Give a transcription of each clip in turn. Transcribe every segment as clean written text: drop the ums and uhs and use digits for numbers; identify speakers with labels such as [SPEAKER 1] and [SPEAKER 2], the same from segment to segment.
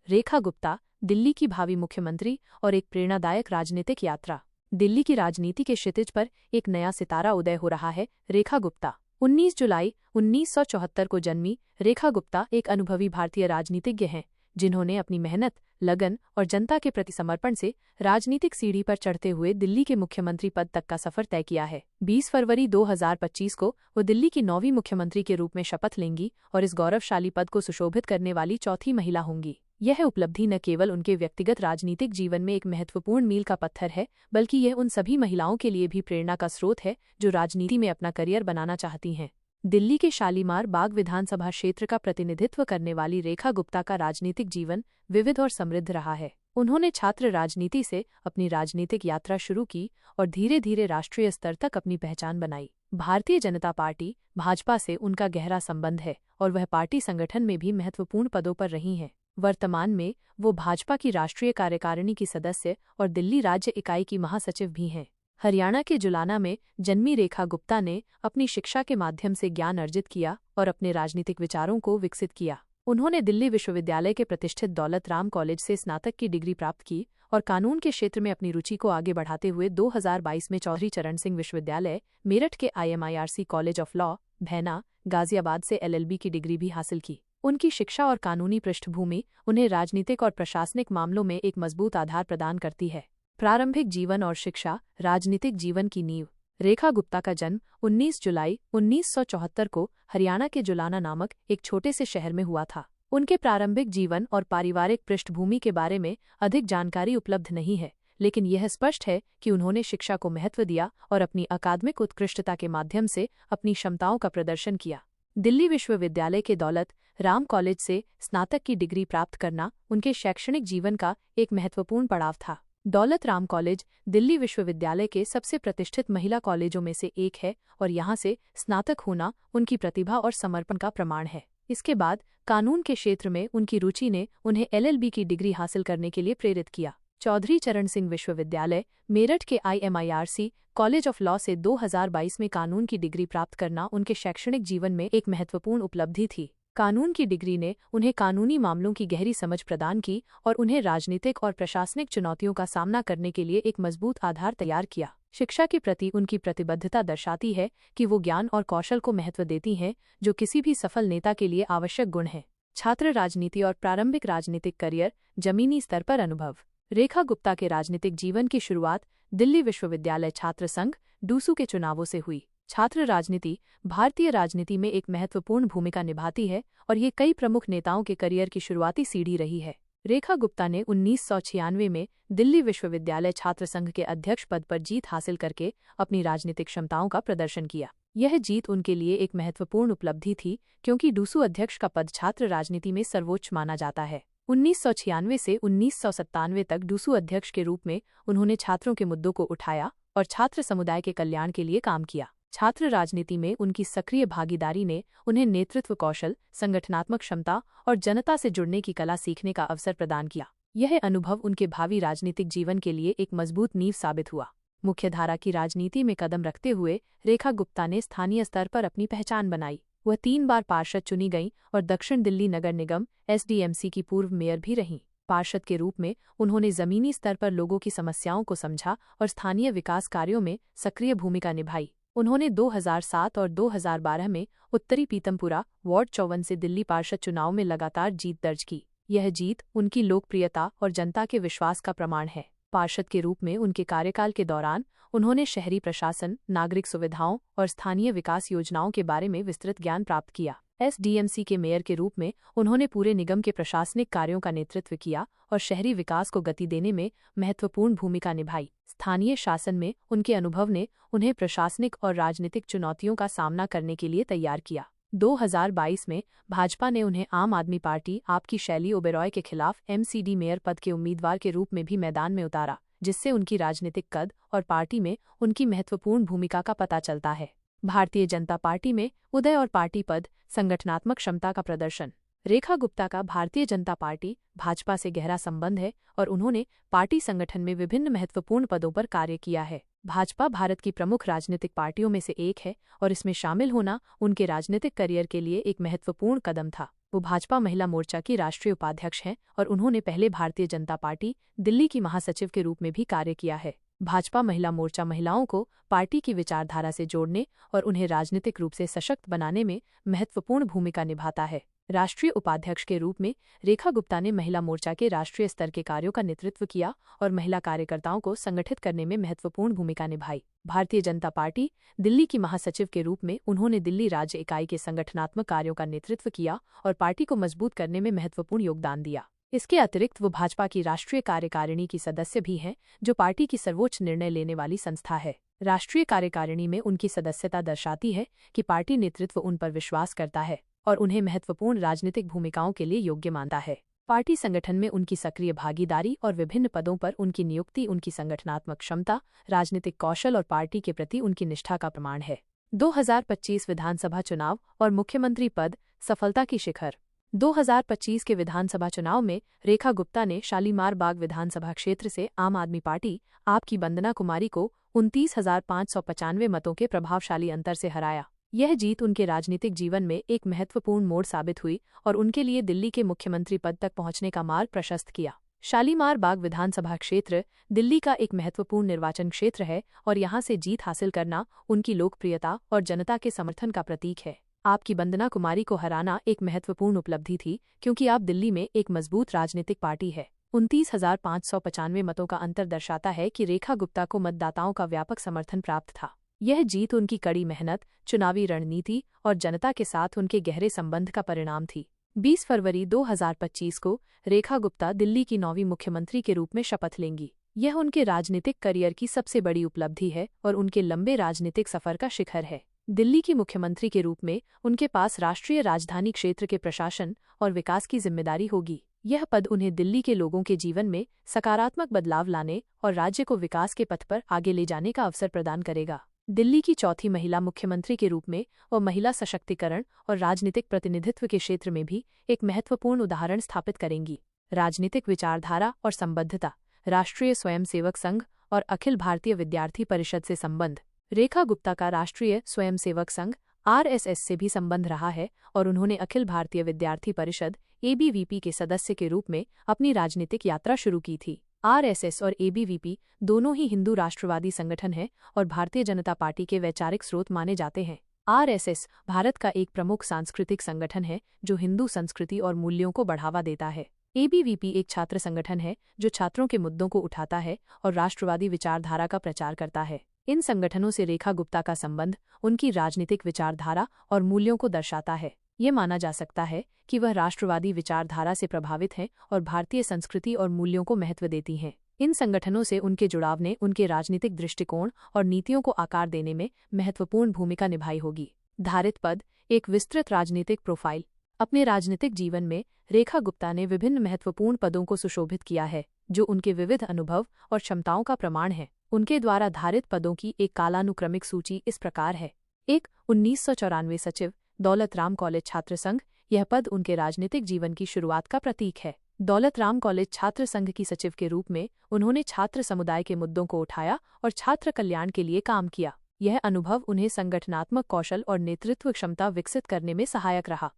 [SPEAKER 1] रेखा गुप्ता, दिल्ली की भावी मुख्यमंत्री और एक प्रेरणादायक राजनीतिक यात्रा। दिल्ली की राजनीति के क्षितिज पर एक नया सितारा उदय हो रहा है। रेखा गुप्ता 19 जुलाई 1974 को जन्मी रेखा गुप्ता एक अनुभवी भारतीय राजनीतिज्ञ हैं, जिन्होंने अपनी मेहनत, लगन और जनता के प्रति समर्पण से राजनीतिक सीढ़ी पर चढ़ते हुए दिल्ली के मुख्यमंत्री पद तक का सफर तय किया है। 20 फरवरी 2025 को वो दिल्ली की 9वीं मुख्यमंत्री के रूप में शपथ लेंगी और इस गौरवशाली पद को सुशोभित करने वाली चौथी महिला होंगी। यह उपलब्धि न केवल उनके व्यक्तिगत राजनीतिक जीवन में एक महत्वपूर्ण मील का पत्थर है, बल्कि यह उन सभी महिलाओं के लिए भी प्रेरणा का स्रोत है जो राजनीति में अपना करियर बनाना चाहती हैं। दिल्ली के शालीमार बाग विधानसभा क्षेत्र का प्रतिनिधित्व करने वाली रेखा गुप्ता का राजनीतिक जीवन विविध और समृद्ध रहा है। उन्होंने छात्र राजनीति से अपनी राजनीतिक यात्रा शुरू की और धीरे धीरे राष्ट्रीय स्तर तक अपनी पहचान बनाई। भारतीय जनता पार्टी भाजपा से उनका गहरा संबंध है और वह पार्टी संगठन में भी महत्वपूर्ण पदों पर रही हैं। वर्तमान में वो भाजपा की राष्ट्रीय कार्यकारिणी की सदस्य और दिल्ली राज्य इकाई की महासचिव भी हैं। हरियाणा के जुलाना में जन्मी रेखा गुप्ता ने अपनी शिक्षा के माध्यम से ज्ञान अर्जित किया और अपने राजनीतिक विचारों को विकसित किया। उन्होंने दिल्ली विश्वविद्यालय के प्रतिष्ठित दौलत राम कॉलेज से स्नातक की डिग्री प्राप्त की और कानून के क्षेत्र में अपनी रुचि को आगे बढ़ाते हुए 2022 में चौधरी चरण सिंह विश्वविद्यालय, मेरठ के IMIRC कॉलेज ऑफ लॉ, भैना, गाजियाबाद से LLB की डिग्री भी हासिल की। उनकी शिक्षा और कानूनी पृष्ठभूमि उन्हें राजनीतिक और प्रशासनिक मामलों में एक मजबूत आधार प्रदान करती है। प्रारंभिक जीवन और शिक्षा, राजनीतिक जीवन की नींव। रेखा गुप्ता का जन्म 19 जुलाई 1974 को हरियाणा के जुलाना नामक एक छोटे से शहर में हुआ था। उनके प्रारंभिक जीवन और पारिवारिक पृष्ठभूमि के बारे में अधिक जानकारी उपलब्ध नहीं है, लेकिन यह स्पष्ट है कि उन्होंने शिक्षा को महत्व दिया और अपनी अकादमिक उत्कृष्टता के माध्यम से अपनी क्षमताओं का प्रदर्शन किया। दिल्ली विश्वविद्यालय के दौलत राम कॉलेज से स्नातक की डिग्री प्राप्त करना उनके शैक्षणिक जीवन का एक महत्वपूर्ण पड़ाव था। दौलत राम कॉलेज दिल्ली विश्वविद्यालय के सबसे प्रतिष्ठित महिला कॉलेजों में से एक है और यहाँ से स्नातक होना उनकी प्रतिभा और समर्पण का प्रमाण है। इसके बाद कानून के क्षेत्र में उनकी रुचि ने उन्हें LLB की डिग्री हासिल करने के लिए प्रेरित किया। चौधरी चरण सिंह विश्वविद्यालय, मेरठ के IMIRC कॉलेज ऑफ लॉ से 2022 में कानून की डिग्री प्राप्त करना उनके शैक्षणिक जीवन में एक महत्वपूर्ण उपलब्धि थी। कानून की डिग्री ने उन्हें कानूनी मामलों की गहरी समझ प्रदान की और उन्हें राजनीतिक और प्रशासनिक चुनौतियों का सामना करने के लिए एक मजबूत आधार तैयार किया। शिक्षा के प्रति उनकी प्रतिबद्धता दर्शाती है कि वो ज्ञान और कौशल को महत्व देती हैं, जो किसी भी सफल नेता के लिए आवश्यक गुण है। छात्र राजनीति और प्रारंभिक राजनीतिक करियर, जमीनी स्तर पर अनुभव। रेखा गुप्ता के राजनीतिक जीवन की शुरुआत दिल्ली विश्वविद्यालय छात्र संघ डूसू के चुनावों से हुई। छात्र राजनीति भारतीय राजनीति में एक महत्वपूर्ण भूमिका निभाती है और ये कई प्रमुख नेताओं के करियर की शुरुआती सीढ़ी रही है। रेखा गुप्ता ने 1996 में दिल्ली विश्वविद्यालय छात्र संघ के अध्यक्ष पद पर जीत हासिल करके अपनी राजनीतिक क्षमताओं का प्रदर्शन किया। यह जीत उनके लिए एक महत्वपूर्ण उपलब्धि थी, क्योंकि डूसू अध्यक्ष का पद छात्र राजनीति में सर्वोच्च माना जाता है। 1996 से 1997 तक डूसू अध्यक्ष के रूप में उन्होंने छात्रों के मुद्दों को उठाया और छात्र समुदाय के कल्याण के लिए काम किया। छात्र राजनीति में उनकी सक्रिय भागीदारी ने उन्हें नेतृत्व कौशल, संगठनात्मक क्षमता और जनता से जुड़ने की कला सीखने का अवसर प्रदान किया। यह अनुभव उनके भावी राजनीतिक जीवन के लिए एक मजबूत नींव साबित हुआ। मुख्यधारा की राजनीति में कदम रखते हुए रेखा गुप्ता ने स्थानीय स्तर पर अपनी पहचान बनाई। वह 3 बार पार्षद चुनी गईं और दक्षिण दिल्ली नगर निगम SDMC की पूर्व मेयर भी रहीं। पार्षद के रूप में उन्होंने जमीनी स्तर पर लोगों की समस्याओं को समझा और स्थानीय विकास कार्यों में सक्रिय भूमिका निभाई। उन्होंने 2007 और 2012 में उत्तरी पीतमपुरा वार्ड 54 से दिल्ली पार्षद चुनाव में लगातार जीत दर्ज की। यह जीत उनकी लोकप्रियता और जनता के विश्वास का प्रमाण है। पार्षद के रूप में उनके कार्यकाल के दौरान उन्होंने शहरी प्रशासन, नागरिक सुविधाओं और स्थानीय विकास योजनाओं के बारे में विस्तृत ज्ञान प्राप्त किया। SDMC के मेयर के रूप में उन्होंने पूरे निगम के प्रशासनिक कार्यों का नेतृत्व किया और शहरी विकास को गति देने में महत्वपूर्ण भूमिका निभाई। स्थानीय शासन में उनके अनुभव ने उन्हें प्रशासनिक और राजनीतिक चुनौतियों का सामना करने के लिए तैयार किया। 2022 में भाजपा ने उन्हें आम आदमी पार्टी आपकी शैली ओबेरॉय के खिलाफ MCD मेयर पद के उम्मीदवार के रूप में भी मैदान में उतारा, जिससे उनकी राजनीतिक कद और पार्टी में उनकी महत्वपूर्ण भूमिका का पता चलता है। भारतीय जनता पार्टी में उदय और पार्टी पद, संगठनात्मक क्षमता का प्रदर्शन। रेखा गुप्ता का भारतीय जनता पार्टी भाजपा से गहरा संबंध है और उन्होंने पार्टी संगठन में विभिन्न महत्वपूर्ण पदों पर कार्य किया है। भाजपा भारत की प्रमुख राजनीतिक पार्टियों में से एक है और इसमें शामिल होना उनके राजनीतिक करियर के लिए एक महत्वपूर्ण कदम था। वो भाजपा महिला मोर्चा की राष्ट्रीय उपाध्यक्ष हैं और उन्होंने पहले भारतीय जनता पार्टी दिल्ली की महासचिव के रूप में भी कार्य किया है। भाजपा महिला मोर्चा महिलाओं को पार्टी की विचारधारा से जोड़ने और उन्हें राजनीतिक रूप से सशक्त बनाने में महत्वपूर्ण भूमिका निभाता है। राष्ट्रीय उपाध्यक्ष के रूप में रेखा गुप्ता ने महिला मोर्चा के राष्ट्रीय स्तर के कार्यों का नेतृत्व किया और महिला कार्यकर्ताओं को संगठित करने में महत्वपूर्ण भूमिका निभाई। भारतीय जनता पार्टी दिल्ली की महासचिव के रूप में उन्होंने दिल्ली राज्य इकाई के संगठनात्मक कार्यों का नेतृत्व किया और पार्टी को मजबूत करने में महत्वपूर्ण योगदान दिया। इसके अतिरिक्त वो भाजपा की राष्ट्रीय कार्यकारिणी की सदस्य भी हैं, जो पार्टी की सर्वोच्च निर्णय लेने वाली संस्था है। राष्ट्रीय कार्यकारिणी में उनकी सदस्यता दर्शाती है कि पार्टी नेतृत्व उन पर विश्वास करता है और उन्हें महत्वपूर्ण राजनीतिक भूमिकाओं के लिए योग्य मानता है। पार्टी संगठन में उनकी सक्रिय भागीदारी और विभिन्न पदों पर उनकी नियुक्ति उनकी संगठनात्मक क्षमता, राजनीतिक कौशल और पार्टी के प्रति उनकी निष्ठा का प्रमाण है। 2025 विधानसभा चुनाव और मुख्यमंत्री पद सफलता की शिखर। 2025 के विधानसभा चुनाव में रेखा गुप्ता ने शालीमार बाग विधानसभा क्षेत्र से आम आदमी पार्टी आप की वंदना कुमारी को 29,595 मतों के प्रभावशाली अंतर से हराया। यह जीत उनके राजनीतिक जीवन में एक महत्वपूर्ण मोड़ साबित हुई और उनके लिए दिल्ली के मुख्यमंत्री पद तक पहुंचने का मार्ग प्रशस्त किया। शालीमार बाग विधानसभा क्षेत्र दिल्ली का एक महत्वपूर्ण निर्वाचन क्षेत्र है और यहां से जीत हासिल करना उनकी लोकप्रियता और जनता के समर्थन का प्रतीक है। आपकी वंदना कुमारी को हराना एक महत्वपूर्ण उपलब्धि थी, क्योंकि आप दिल्ली में एक मजबूत राजनीतिक पार्टी है। 29,595 मतों का अंतर दर्शाता है कि रेखा गुप्ता को मतदाताओं का व्यापक समर्थन प्राप्त था। यह जीत उनकी कड़ी मेहनत, चुनावी रणनीति और जनता के साथ उनके गहरे संबंध का परिणाम थी। 20 फरवरी 2025 को रेखा गुप्ता दिल्ली की 9वीं मुख्यमंत्री के रूप में शपथ लेंगी। यह उनके राजनीतिक करियर की सबसे बड़ी उपलब्धि है और उनके लंबे राजनीतिक सफर का शिखर है। दिल्ली की मुख्यमंत्री के रूप में उनके पास राष्ट्रीय राजधानी क्षेत्र के प्रशासन और विकास की जिम्मेदारी होगी। यह पद उन्हें दिल्ली के लोगों के जीवन में सकारात्मक बदलाव लाने और राज्य को विकास के पथ पर आगे ले जाने का अवसर प्रदान करेगा। दिल्ली की चौथी महिला मुख्यमंत्री के रूप में वो महिला सशक्तिकरण और राजनीतिक प्रतिनिधित्व के क्षेत्र में भी एक महत्वपूर्ण उदाहरण स्थापित करेंगी। राजनीतिक विचारधारा और संबद्धता। राष्ट्रीय स्वयंसेवक संघ और अखिल भारतीय विद्यार्थी परिषद से संबंध। रेखा गुप्ता का राष्ट्रीय स्वयंसेवक संघ RSS से भी संबंध रहा है और उन्होंने अखिल भारतीय विद्यार्थी परिषद ABVP के सदस्य के रूप में अपनी राजनीतिक यात्रा शुरू की थी। RSS और ABVP दोनों ही हिंदू राष्ट्रवादी संगठन हैं और भारतीय जनता पार्टी के वैचारिक स्रोत माने जाते हैं। RSS भारत का एक प्रमुख सांस्कृतिक संगठन है जो हिंदू संस्कृति और मूल्यों को बढ़ावा देता है। ABVP एक छात्र संगठन है जो छात्रों के मुद्दों को उठाता है और राष्ट्रवादी विचारधारा का प्रचार करता है। इन संगठनों से रेखा गुप्ता का संबंध उनकी राजनीतिक विचारधारा और मूल्यों को दर्शाता है। ये माना जा सकता है कि वह राष्ट्रवादी विचारधारा से प्रभावित हैं और भारतीय संस्कृति और मूल्यों को महत्व देती हैं। इन संगठनों से उनके जुड़ाव ने उनके राजनीतिक दृष्टिकोण और नीतियों को आकार देने में महत्वपूर्ण भूमिका निभाई होगी। धारित पद, एक विस्तृत राजनीतिक प्रोफाइल। अपने राजनीतिक जीवन में रेखा गुप्ता ने विभिन्न महत्वपूर्ण पदों को सुशोभित किया है, जो उनके विविध अनुभव और क्षमताओं का प्रमाण है। उनके द्वारा धारित पदों की एक कालानुक्रमिक सूची इस प्रकार है। 1994 सचिव, दौलत राम कॉलेज छात्र संघ। यह पद उनके राजनीतिक जीवन की शुरुआत का प्रतीक है। दौलत राम कॉलेज छात्र संघ की सचिव के रूप में उन्होंने छात्र समुदाय के मुद्दों को उठाया और छात्र कल्याण के लिए काम किया। यह अनुभव उन्हें संगठनात्मक कौशल और नेतृत्व क्षमता विकसित करने में सहायक रहा।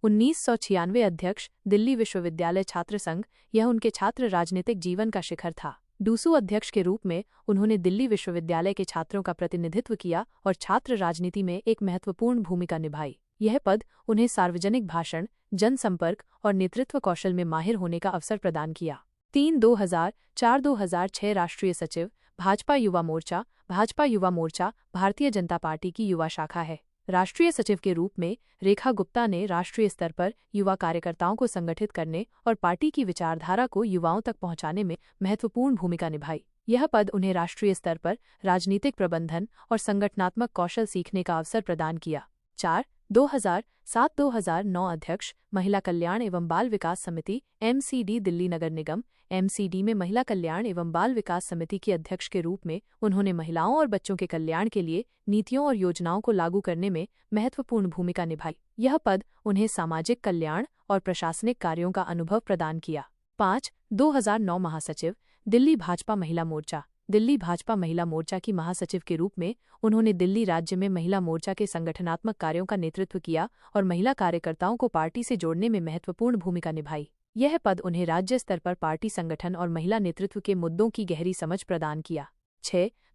[SPEAKER 1] 1996 अध्यक्ष, दिल्ली विश्वविद्यालय छात्र संघ। यह उनके छात्र राजनीतिक जीवन का शिखर था। डूसू अध्यक्ष के रूप में उन्होंने दिल्ली विश्वविद्यालय के छात्रों का प्रतिनिधित्व किया और छात्र राजनीति में एक महत्वपूर्ण भूमिका निभाई। यह पद उन्हें सार्वजनिक भाषण, जनसंपर्क और नेतृत्व कौशल में माहिर होने का अवसर प्रदान किया। 2004-2006 राष्ट्रीय सचिव, भाजपा युवा मोर्चा। भाजपा युवा मोर्चा भारतीय जनता पार्टी की युवा शाखा है। राष्ट्रीय सचिव के रूप में रेखा गुप्ता ने राष्ट्रीय स्तर पर युवा कार्यकर्ताओं को संगठित करने और पार्टी की विचारधारा को युवाओं तक पहुंचाने में महत्वपूर्ण भूमिका निभाई। यह पद उन्हें राष्ट्रीय स्तर पर राजनीतिक प्रबंधन और संगठनात्मक कौशल सीखने का अवसर प्रदान किया। 2007-2009 अध्यक्ष, महिला कल्याण एवं बाल विकास समिति MCD दिल्ली नगर निगम। MCD में महिला कल्याण एवं बाल विकास समिति के अध्यक्ष के रूप में उन्होंने महिलाओं और बच्चों के कल्याण के लिए नीतियों और योजनाओं को लागू करने में महत्वपूर्ण भूमिका निभाई। यह पद उन्हें सामाजिक कल्याण और प्रशासनिक कार्यों का अनुभव प्रदान किया। 2009 महासचिव, दिल्ली भाजपा महिला मोर्चा। दिल्ली भाजपा महिला मोर्चा की महासचिव के रूप में उन्होंने दिल्ली राज्य में महिला मोर्चा के संगठनात्मक कार्यों का नेतृत्व किया और महिला कार्यकर्ताओं को पार्टी से जोड़ने में महत्वपूर्ण भूमिका निभाई। यह पद उन्हें राज्य स्तर पर पार्टी संगठन और महिला नेतृत्व के मुद्दों की गहरी समझ प्रदान किया।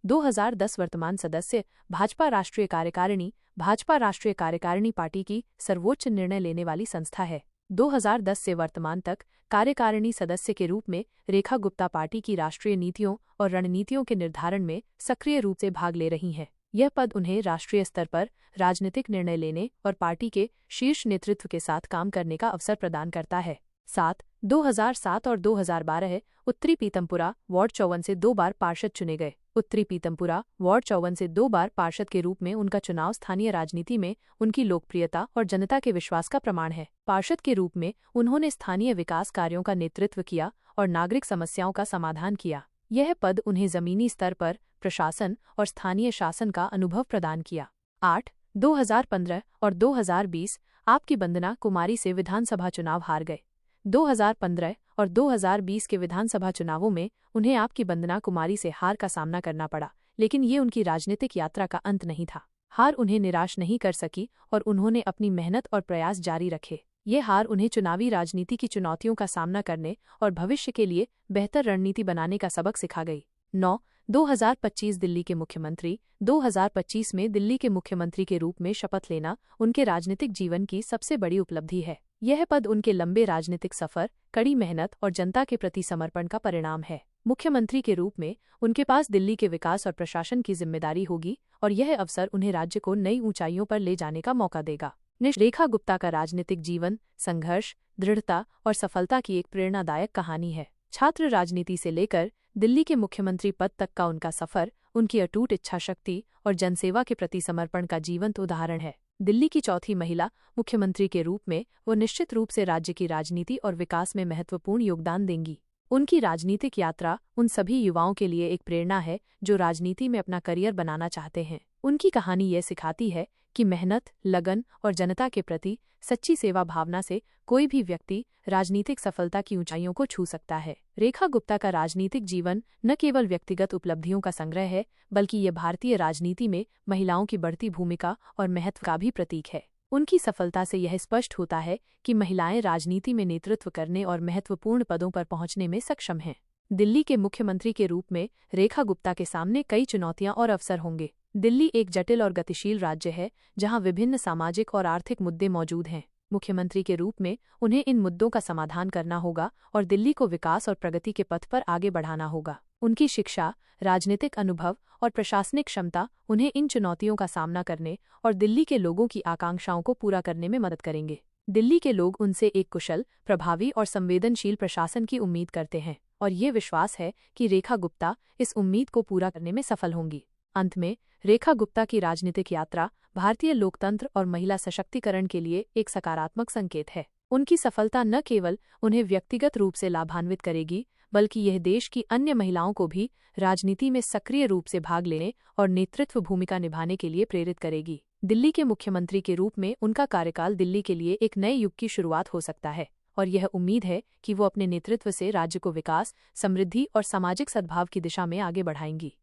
[SPEAKER 1] 2010 वर्तमान सदस्य भाजपा राष्ट्रीय कार्यकारिणी। भाजपा राष्ट्रीय कार्यकारिणी पार्टी की सर्वोच्च निर्णय लेने वाली संस्था है। 2010 से वर्तमान तक कार्यकारिणी सदस्य के रूप में रेखा गुप्ता पार्टी की राष्ट्रीय नीतियों और रणनीतियों के निर्धारण में सक्रिय रूप से भाग ले रही हैं। यह पद उन्हें राष्ट्रीय स्तर पर राजनीतिक निर्णय लेने और पार्टी के शीर्ष नेतृत्व के साथ काम करने का अवसर प्रदान करता है। 2007 और 2012 उत्तरी पीतमपुरा वार्ड 54 से 2 बार पार्षद चुने गए। उत्तरी पीतमपुरा वार्ड 54 से 2 बार पार्षद के रूप में उनका चुनाव स्थानीय राजनीति में उनकी लोकप्रियता और जनता के विश्वास का प्रमाण है। पार्षद के रूप में उन्होंने स्थानीय विकास कार्यों का नेतृत्व किया और नागरिक समस्याओं का समाधान किया। यह पद उन्हें जमीनी स्तर पर प्रशासन और स्थानीय शासन का अनुभव प्रदान किया। 2015 और 2020 आपकी वंदना कुमारी से विधानसभा चुनाव हार गए। 2015 और 2020 के विधानसभा चुनावों में उन्हें आपकी वंदना कुमारी से हार का सामना करना पड़ा, लेकिन ये उनकी राजनीतिक यात्रा का अंत नहीं था। हार उन्हें निराश नहीं कर सकी और उन्होंने अपनी मेहनत और प्रयास जारी रखे। ये हार उन्हें चुनावी राजनीति की चुनौतियों का सामना करने और भविष्य के लिए बेहतर रणनीति बनाने का सबक सिखा गई। 2025 दिल्ली के मुख्यमंत्री। 2025 में दिल्ली के मुख्यमंत्री के रूप में शपथ लेना उनके राजनीतिक जीवन की सबसे बड़ी उपलब्धि है। यह पद उनके लंबे राजनीतिक सफर, कड़ी मेहनत और जनता के प्रति समर्पण का परिणाम है। मुख्यमंत्री के रूप में उनके पास दिल्ली के विकास और प्रशासन की जिम्मेदारी होगी और यह अवसर उन्हें राज्य को नई ऊंचाइयों पर ले जाने का मौका देगा। रेखा गुप्ता का राजनीतिक जीवन संघर्ष, दृढ़ता और सफलता की एक प्रेरणादायक कहानी है। छात्र राजनीति से लेकर दिल्ली के मुख्यमंत्री पद तक का उनका सफर उनकी अटूट इच्छाशक्ति और जनसेवा के प्रति समर्पण का जीवंत उदाहरण है। दिल्ली की चौथी महिला मुख्यमंत्री के रूप में वो निश्चित रूप से राज्य की राजनीति और विकास में महत्वपूर्ण योगदान देंगी। उनकी राजनीतिक यात्रा उन सभी युवाओं के लिए एक प्रेरणा है जो राजनीति में अपना करियर बनाना चाहते हैं। उनकी कहानी ये सिखाती है कि मेहनत, लगन और जनता के प्रति सच्ची सेवा भावना से कोई भी व्यक्ति राजनीतिक सफलता की ऊंचाइयों को छू सकता है। रेखा गुप्ता का राजनीतिक जीवन न केवल व्यक्तिगत उपलब्धियों का संग्रह है, बल्कि ये भारतीय राजनीति में महिलाओं की बढ़ती भूमिका और महत्व का भी प्रतीक है। उनकी सफलता से यह स्पष्ट होता है कि महिलाएं राजनीति में नेतृत्व करने और महत्वपूर्ण पदों पर पहुंचने में सक्षम हैं। दिल्ली के मुख्यमंत्री के रूप में रेखा गुप्ता के सामने कई चुनौतियां और अवसर होंगे। दिल्ली एक जटिल और गतिशील राज्य है, जहां विभिन्न सामाजिक और आर्थिक मुद्दे मौजूद हैं। मुख्यमंत्री के रूप में उन्हें इन मुद्दों का समाधान करना होगा और दिल्ली को विकास और प्रगति के पथ पर आगे बढ़ाना होगा। उनकी शिक्षा, राजनीतिक अनुभव और प्रशासनिक क्षमता उन्हें इन चुनौतियों का सामना करने और दिल्ली के लोगों की आकांक्षाओं को पूरा करने में मदद करेंगे। दिल्ली के लोग उनसे एक कुशल, प्रभावी और संवेदनशील प्रशासन की उम्मीद करते हैं और ये विश्वास है कि रेखा गुप्ता इस उम्मीद को पूरा करने में सफल होंगी। अंत में, रेखा गुप्ता की राजनीतिक यात्रा भारतीय लोकतंत्र और महिला सशक्तिकरण के लिए एक सकारात्मक संकेत है। उनकी सफलता न केवल उन्हें व्यक्तिगत रूप से लाभान्वित करेगी, बल्कि यह देश की अन्य महिलाओं को भी राजनीति में सक्रिय रूप से भाग लेने और नेतृत्व भूमिका निभाने के लिए प्रेरित करेगी। दिल्ली के मुख्यमंत्री के रूप में उनका कार्यकाल दिल्ली के लिए एक नए युग की शुरुआत हो सकता है और यह उम्मीद है कि वो अपने नेतृत्व से राज्य को विकास, समृद्धि और सामाजिक सद्भाव की दिशा में आगे बढ़ाएंगी।